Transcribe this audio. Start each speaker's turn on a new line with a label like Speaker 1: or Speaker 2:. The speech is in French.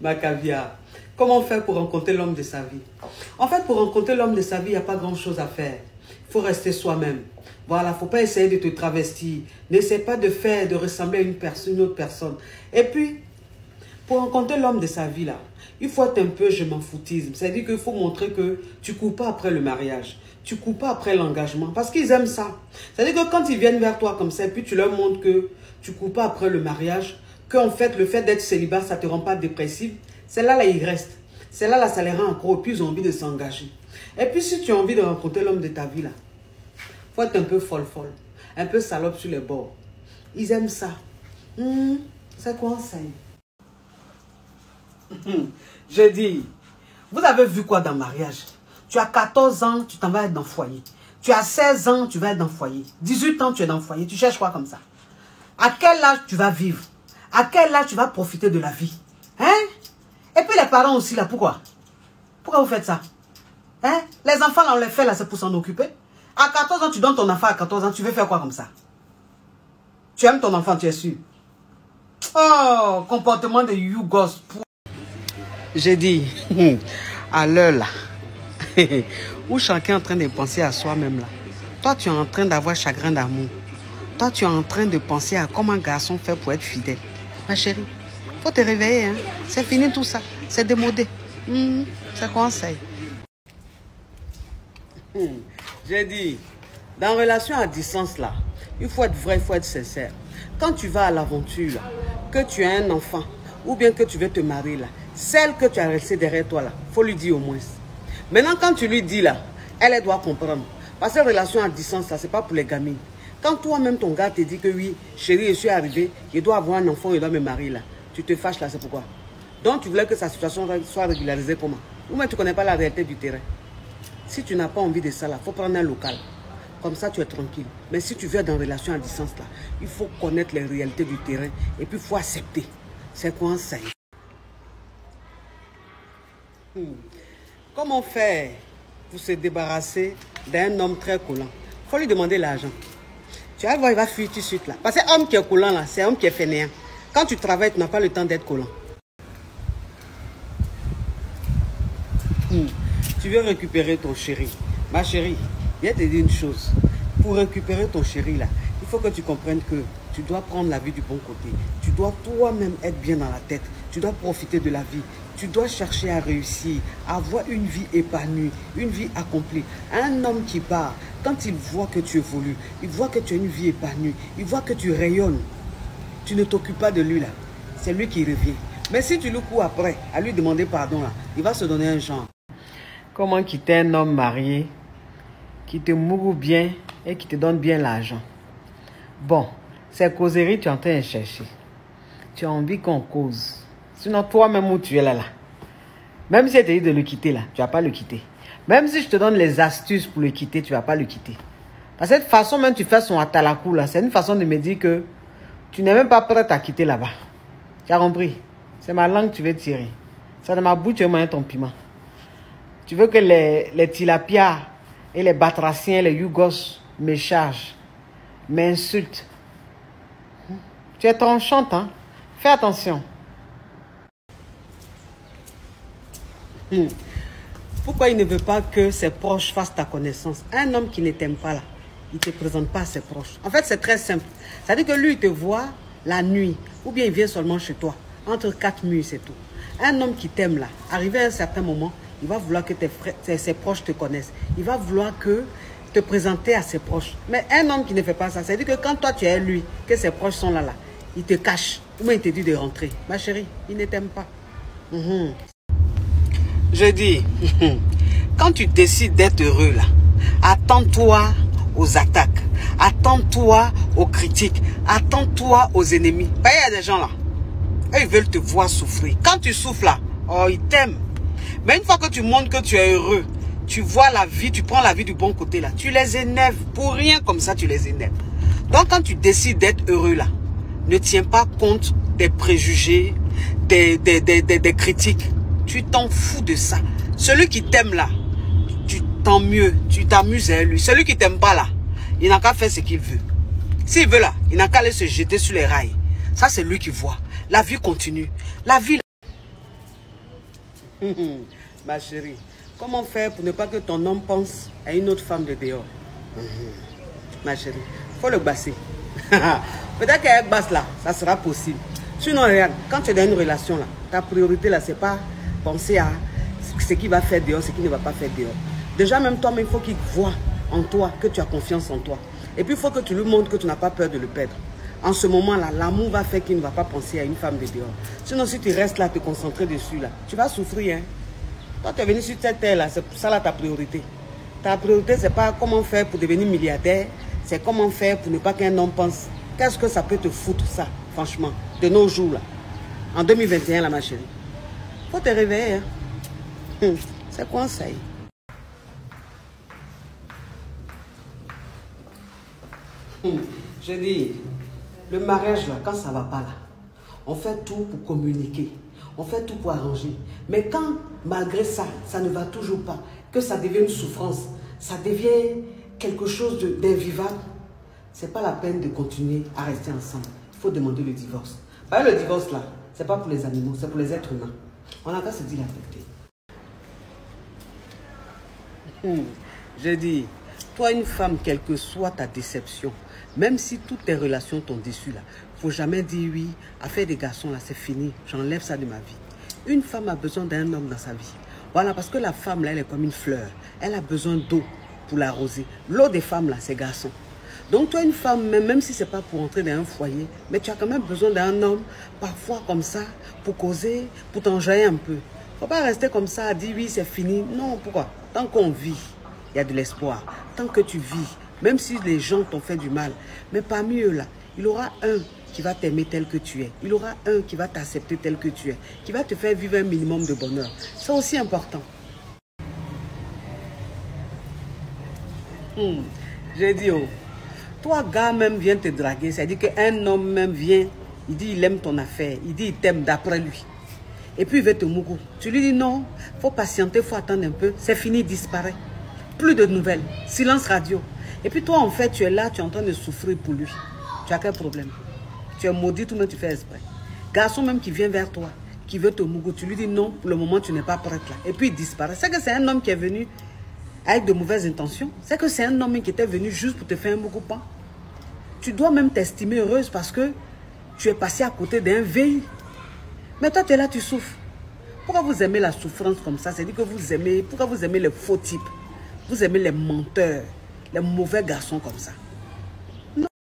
Speaker 1: Ma caviar, comment faire pour rencontrer l'homme de sa vie? En fait, pour rencontrer l'homme de sa vie, il n'y a pas grand-chose à faire. Il faut rester soi-même. Voilà, il ne faut pas essayer de te travestir. N'essaie pas de ressembler à une autre personne. Et puis, pour rencontrer l'homme de sa vie, là, il faut être un peu je m'en foutisme. C'est-à-dire qu'il faut montrer que tu ne cours pas après le mariage. Tu ne cours pas après l'engagement. Parce qu'ils aiment ça. C'est-à-dire que quand ils viennent vers toi comme ça, et puis tu leur montres que tu ne cours pas après le mariage, qu'en fait, le fait d'être célibat, ça ne te rend pas dépressif. C'est là, ils restent. C'est là, ça les rend encore. Et puis, ils ont envie de s'engager. Et puis, si tu as envie de rencontrer l'homme de ta vie, là, il faut être un peu folle. Un peu salope sur les bords. Ils aiment ça. C'est quoi ça? Je dis, vous avez vu quoi dans le mariage? Tu as 14 ans, tu t'en vas être dans le foyer. Tu as 16 ans, tu vas être dans le foyer. 18 ans, tu es dans le foyer. Tu cherches quoi comme ça? À quel âge tu vas vivre? À quel âge tu vas profiter de la vie? Hein? Et puis les parents aussi, là, pourquoi? Pourquoi vous faites ça? Hein? Les enfants, là, on les fait, là, c'est pour s'en occuper. À 14 ans, tu donnes ton enfant à 14 ans, tu veux faire quoi comme ça? Tu aimes ton enfant, tu es sûr? Oh, comportement de you gosse. J'ai dit, à l'heure là, où chacun est en train de penser à soi-même là. Toi, tu es en train d'avoir chagrin d'amour. Toi, tu es en train de penser à comment un garçon fait pour être fidèle. Ma chérie, faut te réveiller, hein. C'est fini tout ça. C'est démodé. C'est conseil. J'ai dit, dans relation à distance là, il faut être vrai, il faut être sincère. Quand tu vas à l'aventure là, que tu as un enfant, ou bien que tu veux te marier là, celle que tu as restée derrière toi là, il faut lui dire au moins. Maintenant, quand tu lui dis là, elle doit comprendre. Parce que relation à distance là, c'est pas pour les gamines. Quand toi-même ton gars te dit que oui, chérie, je suis arrivé, je dois avoir un enfant, il doit me marier là, tu te fâches là, c'est pourquoi? Donc tu voulais que sa situation soit régularisée comment? Ou même tu ne connais pas la réalité du terrain. Si tu n'as pas envie de ça là, il faut prendre un local. Comme ça, tu es tranquille. Mais si tu veux être dans une relation à distance là, il faut connaître les réalités du terrain et puis il faut accepter. C'est quoi ça? Comment faire pour se débarrasser d'un homme très collant? Il faut lui demander l'argent. Tu vas voir, il va fuir tout de suite là. Parce que l'homme qui est collant là, c'est un homme qui est fainéant. Quand tu travailles, tu n'as pas le temps d'être collant. Tu veux récupérer ton chéri. Ma chérie, viens te dire une chose. Pour récupérer ton chéri là, il faut que tu comprennes que tu dois prendre la vie du bon côté. Tu dois toi-même être bien dans la tête. Tu dois profiter de la vie. Tu dois chercher à réussir, à avoir une vie épanouie, une vie accomplie. Un homme qui part, quand il voit que tu évolues, il voit que tu as une vie épanouie, il voit que tu rayonnes. Tu ne t'occupes pas de lui là. C'est lui qui revient. Mais si tu le cours après, à lui demander pardon là, il va se donner un genre. Comment quitter un homme marié qui te mourre bien et qui te donne bien l'argent? Bon, c'est causerie tu es en train de chercher. Tu as envie qu'on cause. Sinon, toi-même où tu es là. Même si je te dis de le quitter là, tu ne vas pas le quitter. Même si je te donne les astuces pour le quitter, tu ne vas pas le quitter. Parce que cette façon même tu fais son atalakou là, c'est une façon de me dire que tu n'es même pas prête à quitter là-bas. Tu as compris? C'est ma langue que tu veux tirer. Ça de ma bouche, tu veux manger ton piment. Tu veux que les tilapias et les batraciens, les yougos me chargent, m'insultent. Tu es tranchante, hein? Fais attention. Pourquoi il ne veut pas que ses proches fassent ta connaissance? Un homme qui ne t'aime pas là, il ne te présente pas à ses proches. En fait, c'est très simple. C'est-à-dire que lui, il te voit la nuit, ou bien il vient seulement chez toi. Entre 4 murs, c'est tout. Un homme qui t'aime là, arrivé à un certain moment, il va vouloir que ses proches te connaissent. Il va vouloir te présenter à ses proches. Mais un homme qui ne fait pas ça, c'est-à-dire que quand toi tu es lui, que ses proches sont là, il te cache. Ou bien il te dit de rentrer. Ma chérie, il ne t'aime pas. Je dis, quand tu décides d'être heureux là, attends-toi aux attaques, attends-toi aux critiques, attends-toi aux ennemis. Il y a des gens là, eux, ils veulent te voir souffrir. Quand tu souffres là, oh, ils t'aiment. Mais une fois que tu montres que tu es heureux, tu vois la vie, tu prends la vie du bon côté là, tu les énerves. Pour rien comme ça, tu les énerves. Donc quand tu décides d'être heureux là, ne tiens pas compte des préjugés, des critiques. Tu t'en fous de ça. Celui qui t'aime là, tant mieux, tu t'amuses avec lui. Celui qui t'aime pas là, il n'a qu'à faire ce qu'il veut. S'il veut là, il n'a qu'à aller se jeter sur les rails. Ça, c'est lui qui voit. La vie continue. La vie... Ma chérie, comment faire pour ne pas que ton homme pense à une autre femme de dehors? Ma chérie, il faut le basser. Peut-être qu'avec basse là, ça sera possible. Sinon, regarde, quand tu es dans une relation là, ta priorité là, c'est pas penser à ce qu'il va faire dehors, ce qu'il ne va pas faire dehors. Déjà, même toi-même, il faut qu'il voit en toi que tu as confiance en toi. Et puis, il faut que tu lui montres que tu n'as pas peur de le perdre. En ce moment-là, l'amour va faire qu'il ne va pas penser à une femme de dehors. Sinon, si tu restes là, te concentrer dessus là, tu vas souffrir. Hein? Toi, tu es venu sur cette terre là, c'est ça là ta priorité. Ta priorité, c'est pas comment faire pour devenir milliardaire, c'est comment faire pour ne pas qu'un homme pense. Qu'est-ce que ça peut te foutre, ça, franchement, de nos jours, là, en 2021, là, ma chérie. Faut te réveiller, hein. C'est quoi ça? Je dis, le mariage, là, quand ça va pas, là, on fait tout pour communiquer, on fait tout pour arranger. Mais quand, malgré ça, ça ne va toujours pas, que ça devient une souffrance, ça devient quelque chose d'invivable, c'est pas la peine de continuer à rester ensemble. Il faut demander le divorce. Bah, le divorce là, c'est pas pour les animaux, c'est pour les êtres humains. On a qu'à se dire la vérité. Je dis, toi une femme, quelle que soit ta déception, même si toutes tes relations t'ont déçu là, faut jamais dire oui, affaire des garçons là, c'est fini, j'enlève ça de ma vie. Une femme a besoin d'un homme dans sa vie. Voilà, parce que la femme là, elle est comme une fleur. Elle a besoin d'eau pour l'arroser. L'eau des femmes là, c'est garçon. Donc toi, une femme, même si ce n'est pas pour entrer dans un foyer, mais tu as quand même besoin d'un homme, parfois comme ça, pour causer, pour t'enjailler un peu. Il ne faut pas rester comme ça à dire oui, c'est fini. Non, pourquoi? Tant qu'on vit, il y a de l'espoir. Tant que tu vis, même si les gens t'ont fait du mal, mais parmi eux là, il y aura un qui va t'aimer tel que tu es. Il y aura un qui va t'accepter tel que tu es, qui va te faire vivre un minimum de bonheur. C'est aussi important. J'ai dit, oh, toi, gars, même vient te draguer. C'est-à-dire qu'un homme même vient, il dit il aime ton affaire, il dit il t'aime d'après lui. Et puis il veut te mougou. Tu lui dis non, il faut patienter, il faut attendre un peu. C'est fini, il disparaît. Plus de nouvelles, silence radio. Et puis toi, en fait, tu es là, tu es en train de souffrir pour lui. Tu as quel problème? Tu es maudit, tout le monde, tu fais exprès. Garçon même qui vient vers toi, qui veut te mougou, tu lui dis non, pour le moment, tu n'es pas prête là. Et puis il disparaît. C'est que c'est un homme qui est venu avec de mauvaises intentions. C'est que c'est un homme qui était venu juste pour te faire un mougoupan. Tu dois même t'estimer heureuse parce que tu es passé à côté d'un veille. Mais toi, tu es là, tu souffres. Pourquoi vous aimez la souffrance comme ça? C'est-à-dire que vous aimez, pourquoi vous aimez les faux types? Vous aimez les menteurs, les mauvais garçons comme ça.